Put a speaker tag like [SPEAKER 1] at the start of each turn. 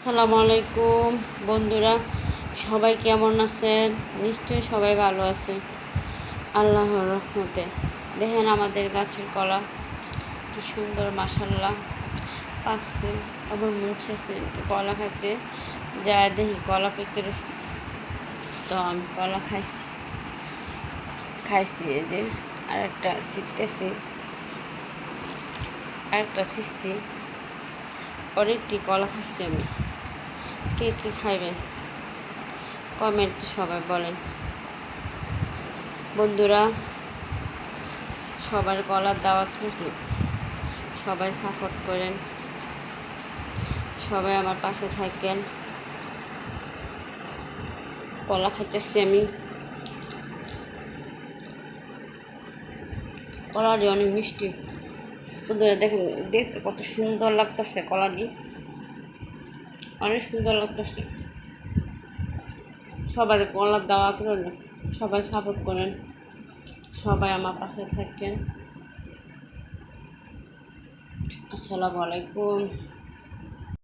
[SPEAKER 1] সালামু আলাইকুম বন্ধুরা, সবাই কেমন আছেন? নিশ্চয়ই সবাই ভালো আছে আল্লাহর রহমতে। দেখেন আমাদের গাছের কলা কি সুন্দর, মাশাআল্লাহ পাকছে। আবার মন চাইছে একটু কলা খাইতে, যা দেখি কলা পেকে রয়েছে, তো আমি কলা খাইছি। এই যে আরেকটা শিখতেছি, আরেকটা শিখছি, অনেকটি কলা খাচ্ছি আমি। কে কে খাইবেন কমেন্টে সবাই বলেন। বন্ধুরা, সবার কলার দাওয়াত রইল, সবাই সাপোর্ট করেন, সবাই আমার পাশে থাকেন। কলা খাইতেছি আমি, কলাটি অনেক মিষ্টি। বন্ধুরা দেখেন, দেখতে কত সুন্দর লাগতেছে, কলাটি অনেক সুন্দর লাগতেছে। সবাই কলার দাওয়াত রইল, সবাই সাপোর্ট করেন, সবাই আমার পাশে থাকেন। আসসালামু আলাইকুম।